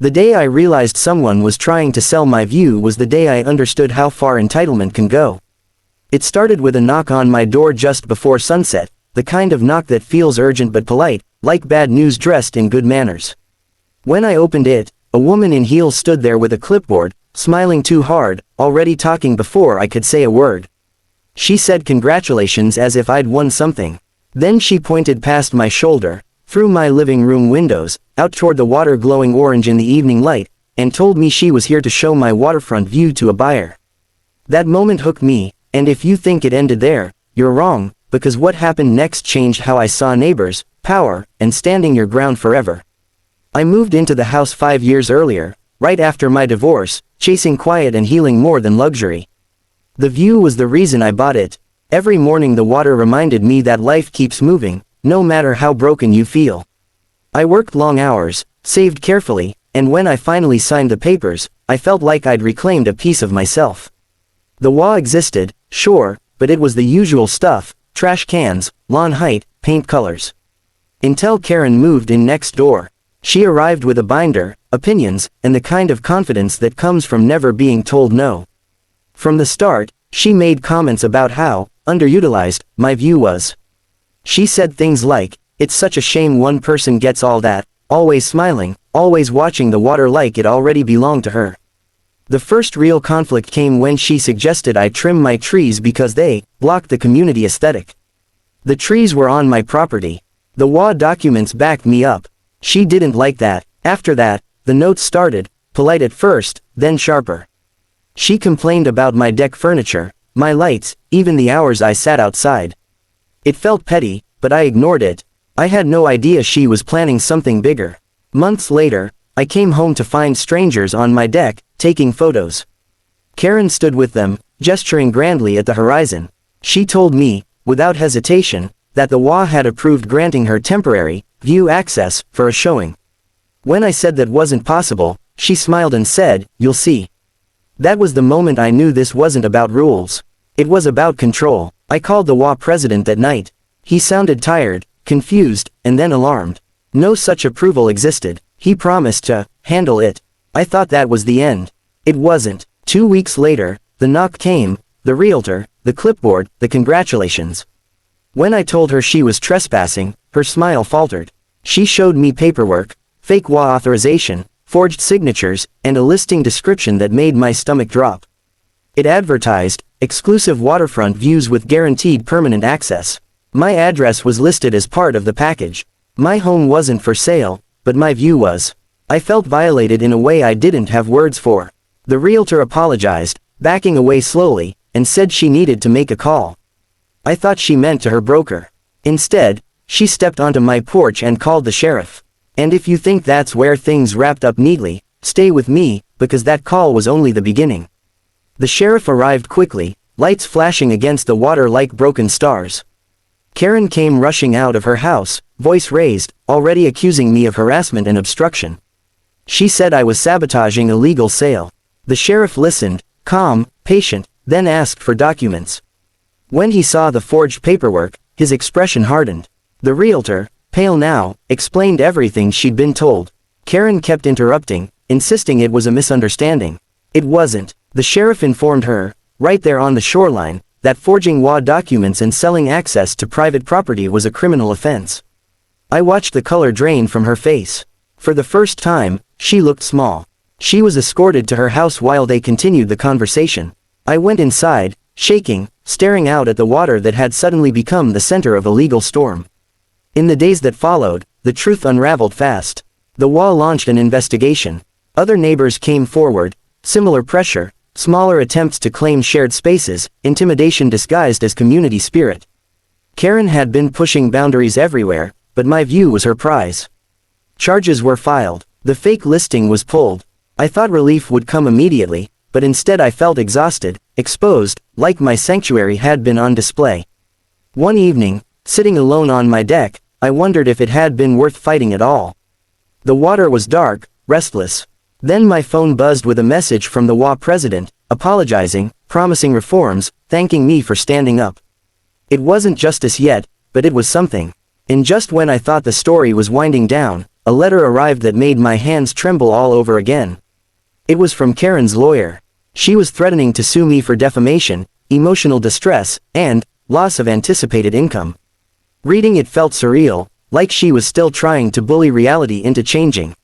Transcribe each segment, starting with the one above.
The day I realized someone was trying to sell my view was the day I understood how far entitlement can go. It started with a knock on my door just before sunset, the kind of knock that feels urgent but polite, like bad news dressed in good manners. When I opened it, a woman in heels stood there with a clipboard, smiling too hard, already talking before I could say a word. She said congratulations as if I'd won something. Then she pointed past my shoulder, through my living room windows, out toward the water glowing orange in the evening light, and told me she was here to show my waterfront view to a buyer. That moment hooked me, and if you think it ended there, you're wrong, because what happened next changed how I saw neighbors, power, and standing your ground forever. I moved into the house 5 years earlier, right after my divorce, chasing quiet and healing more than luxury. The view was the reason I bought it. Every morning the water reminded me that life keeps moving, no matter how broken you feel. I worked long hours, saved carefully, and when I finally signed the papers, I felt like I'd reclaimed a piece of myself. The HOA existed, sure, but it was the usual stuff, trash cans, lawn height, paint colors. Until Karen moved in next door. She arrived with a binder, opinions, and the kind of confidence that comes from never being told no. From the start, she made comments about how underutilized my view was. She said things like, "It's such a shame one person gets all that," always smiling, always watching the water like it already belonged to her. The first real conflict came when she suggested I trim my trees because they blocked the community aesthetic. The trees were on my property. The HOA documents backed me up. She didn't like that. After that, the notes started, polite at first, then sharper. She complained about my deck furniture, my lights, even the hours I sat outside. It felt petty, but I ignored it. I had no idea she was planning something bigger. Months later, I came home to find strangers on my deck, taking photos. Karen stood with them, gesturing grandly at the horizon. She told me, without hesitation, that the HOA had approved granting her temporary view access for a showing. When I said that wasn't possible, she smiled and said, "You'll see." That was the moment I knew this wasn't about rules. It was about control. I called the HOA president that night. He sounded tired, confused, and then alarmed. No such approval existed. He promised to handle it. I thought that was the end. It wasn't. 2 weeks later, the knock came, the realtor, the clipboard, the congratulations. When I told her she was trespassing, her smile faltered. She showed me paperwork, fake HOA authorization, forged signatures, and a listing description that made my stomach drop. It advertised, exclusive waterfront views with guaranteed permanent access. My address was listed as part of the package. My home wasn't for sale, but my view was. I felt violated in a way I didn't have words for. The realtor apologized, backing away slowly, and said she needed to make a call. I thought she meant to her broker. Instead, she stepped onto my porch and called the sheriff. And if you think that's where things wrapped up neatly, stay with me, because that call was only the beginning. The sheriff arrived quickly, lights flashing against the water like broken stars. Karen came rushing out of her house, voice raised, already accusing me of harassment and obstruction. She said I was sabotaging a legal sale. The sheriff listened, calm, patient, then asked for documents. When he saw the forged paperwork, his expression hardened. The realtor, pale now, explained everything she'd been told. Karen kept interrupting, insisting it was a misunderstanding. It wasn't. The sheriff informed her, right there on the shoreline, that forging HOA documents and selling access to private property was a criminal offense. I watched the color drain from her face. For the first time, she looked small. She was escorted to her house while they continued the conversation. I went inside, shaking, staring out at the water that had suddenly become the center of a legal storm. In the days that followed, the truth unraveled fast. The HOA launched an investigation. Other neighbors came forward, similar pressure, smaller attempts to claim shared spaces, intimidation disguised as community spirit. Karen had been pushing boundaries everywhere, but my view was her prize. Charges were filed. The fake listing was pulled. I thought relief would come immediately, but instead I felt exhausted, exposed, like my sanctuary had been on display. One evening, sitting alone on my deck, I wondered if it had been worth fighting at all. The water was dark, restless. Then my phone buzzed with a message from the HOA president, apologizing, promising reforms, thanking me for standing up. It wasn't justice yet, but it was something. And just when I thought the story was winding down, a letter arrived that made my hands tremble all over again. It was from Karen's lawyer. She was threatening to sue me for defamation, emotional distress, and loss of anticipated income. Reading it felt surreal, like she was still trying to bully reality into changing.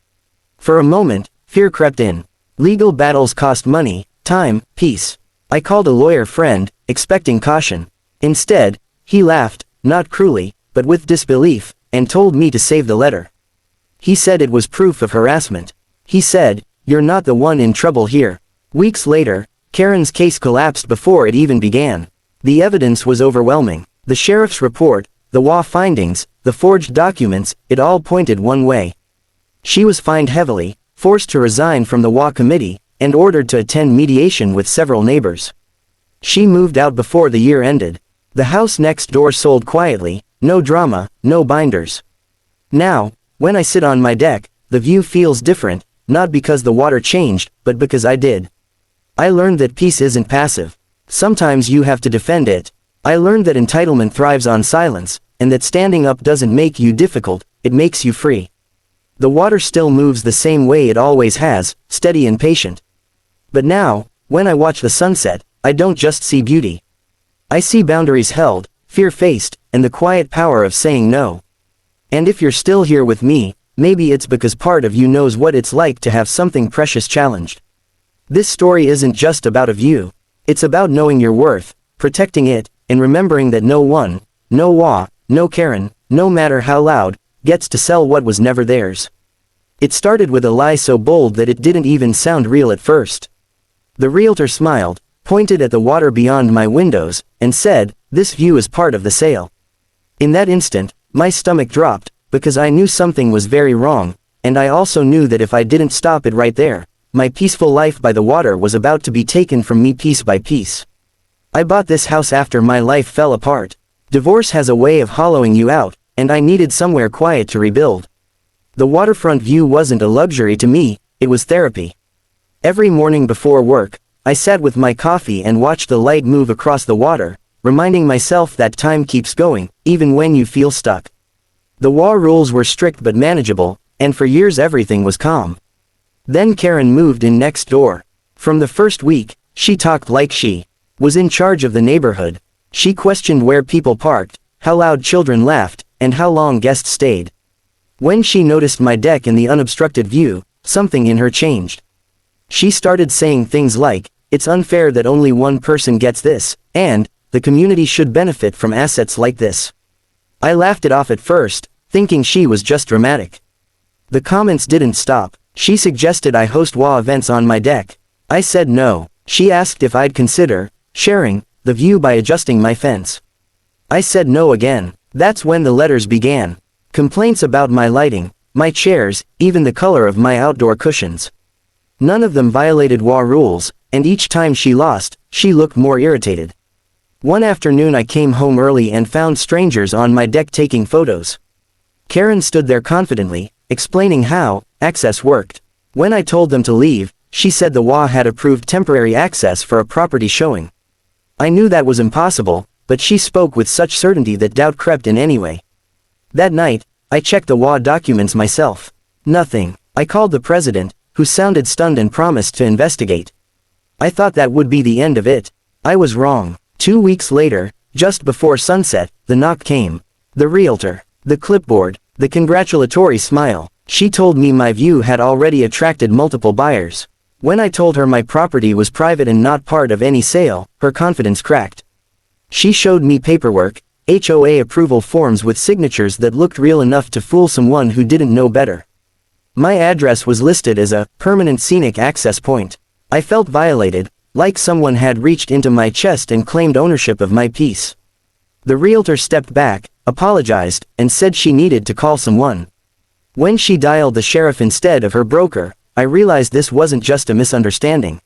For a moment, fear crept in. Legal battles cost money, time, peace. I called a lawyer friend, expecting caution. Instead, he laughed, not cruelly, but with disbelief, and told me to save the letter. He said it was proof of harassment. He said, "You're not the one in trouble here." Weeks later, Karen's case collapsed before it even began. The evidence was overwhelming. The sheriff's report, the HOA findings, the forged documents, it all pointed one way. She was fined heavily, forced to resign from the HOA committee, and ordered to attend mediation with several neighbors. She moved out before the year ended. The house next door sold quietly, no drama, no binders. Now, when I sit on my deck, the view feels different, not because the water changed, but because I did. I learned that peace isn't passive. Sometimes you have to defend it. I learned that entitlement thrives on silence, and that standing up doesn't make you difficult, it makes you free. The water still moves the same way it always has, steady and patient. But now, when I watch the sunset, I don't just see beauty. I see boundaries held, fear faced, and the quiet power of saying no. And if you're still here with me, maybe it's because part of you knows what it's like to have something precious challenged. This story isn't just about a view. It's about knowing your worth, protecting it, and remembering that no one, no HOA, no Karen, no matter how loud, gets to sell what was never theirs. It started with a lie so bold that it didn't even sound real at first. The realtor smiled, pointed at the water beyond my windows, and said, "This view is part of the sale." In that instant, my stomach dropped, because I knew something was very wrong, and I also knew that if I didn't stop it right there, my peaceful life by the water was about to be taken from me piece by piece. I bought this house after my life fell apart. Divorce has a way of hollowing you out, and I needed somewhere quiet to rebuild. The waterfront view wasn't a luxury to me, it was therapy. Every morning before work, I sat with my coffee and watched the light move across the water, reminding myself that time keeps going, even when you feel stuck. The HOA rules were strict but manageable, and for years everything was calm. Then Karen moved in next door. From the first week, she talked like she was in charge of the neighborhood. She questioned where people parked, how loud children laughed, and how long guests stayed. When she noticed my deck and the unobstructed view, something in her changed. She started saying things like, "It's unfair that only one person gets this," and, "The community should benefit from assets like this." I laughed it off at first, thinking she was just dramatic. The comments didn't stop. She suggested I host HOA events on my deck. I said no. She asked if I'd consider sharing the view by adjusting my fence. I said no again. That's when the letters began. Complaints about my lighting, my chairs, even the color of my outdoor cushions. None of them violated HOA rules, and each time she lost, she looked more irritated. One afternoon I came home early and found strangers on my deck taking photos. Karen stood there confidently, explaining how access worked. When I told them to leave, she said the HOA had approved temporary access for a property showing. I knew that was impossible, but she spoke with such certainty that doubt crept in anyway. That night, I checked the HOA documents myself. Nothing. I called the president, who sounded stunned and promised to investigate. I thought that would be the end of it. I was wrong. 2 weeks later, just before sunset, the knock came. The realtor. The clipboard. The congratulatory smile. She told me my view had already attracted multiple buyers. When I told her my property was private and not part of any sale, her confidence cracked. She showed me paperwork, HOA approval forms with signatures that looked real enough to fool someone who didn't know better. My address was listed as a permanent scenic access point. I felt violated, like someone had reached into my chest and claimed ownership of my peace. The realtor stepped back, apologized, and said she needed to call someone. When she dialed the sheriff instead of her broker, I realized this wasn't just a misunderstanding.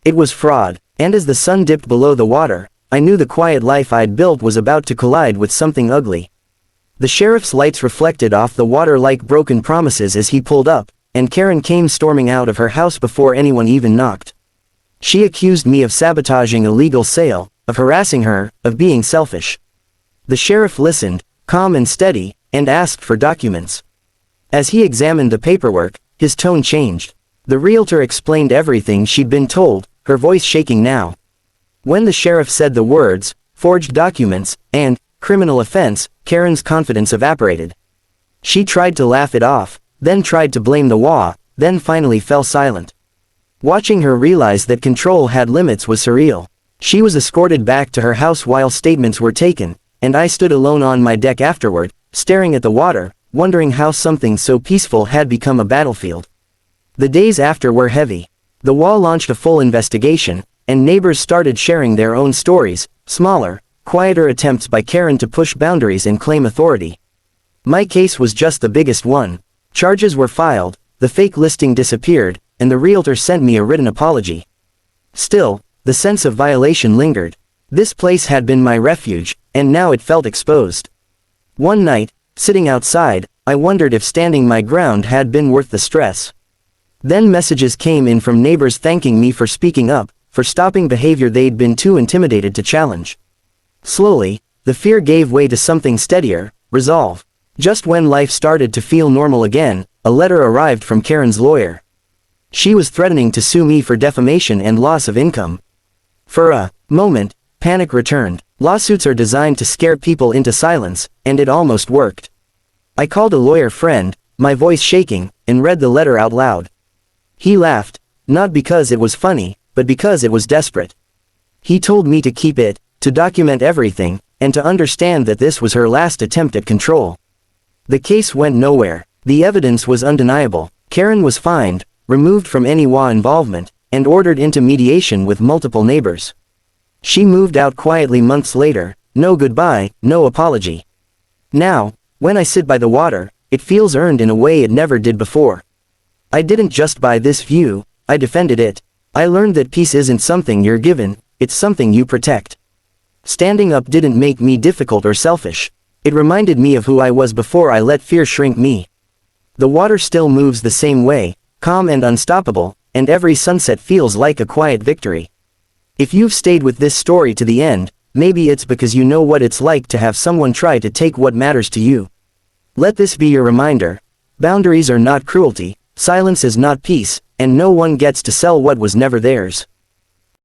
It was fraud, and as the sun dipped below the water, I knew the quiet life I'd built was about to collide with something ugly. The sheriff's lights reflected off the water like broken promises as he pulled up, and Karen came storming out of her house before anyone even knocked. She accused me of sabotaging a legal sale, of harassing her, of being selfish. The sheriff listened, calm and steady, and asked for documents. As he examined the paperwork, his tone changed. The realtor explained everything she'd been told, her voice shaking now. When the sheriff said the words, forged documents, and criminal offense, Karen's confidence evaporated. She tried to laugh it off, then tried to blame the law, then finally fell silent. Watching her realize that control had limits was surreal. She was escorted back to her house while statements were taken, and I stood alone on my deck afterward, staring at the water, wondering how something so peaceful had become a battlefield. The days after were heavy. The wall launched a full investigation, and neighbors started sharing their own stories, smaller, quieter attempts by Karen to push boundaries and claim authority. My case was just the biggest one. Charges were filed, the fake listing disappeared, and the realtor sent me a written apology. Still, the sense of violation lingered. This place had been my refuge, and now it felt exposed. One night, sitting outside, I wondered if standing my ground had been worth the stress. Then messages came in from neighbors thanking me for speaking up, for stopping behavior they'd been too intimidated to challenge. Slowly, the fear gave way to something steadier, resolve. Just when life started to feel normal again, a letter arrived from Karen's lawyer. She was threatening to sue me for defamation and loss of income. For a moment, panic returned. Lawsuits are designed to scare people into silence, and it almost worked. I called a lawyer friend, my voice shaking, and read the letter out loud. He laughed, not because it was funny, but because it was desperate. He told me to keep it, to document everything, and to understand that this was her last attempt at control. The case went nowhere. The evidence was undeniable. Karen was fined, removed from any HOA involvement, and ordered into mediation with multiple neighbors. She moved out quietly months later, no goodbye, no apology. Now, when I sit by the water, it feels earned in a way it never did before. I didn't just buy this view, I defended it. I learned that peace isn't something you're given, it's something you protect. Standing up didn't make me difficult or selfish. It reminded me of who I was before I let fear shrink me. The water still moves the same way, calm and unstoppable, and every sunset feels like a quiet victory. If you've stayed with this story to the end, maybe it's because you know what it's like to have someone try to take what matters to you. Let this be your reminder. Boundaries are not cruelty, silence is not peace, and no one gets to sell what was never theirs.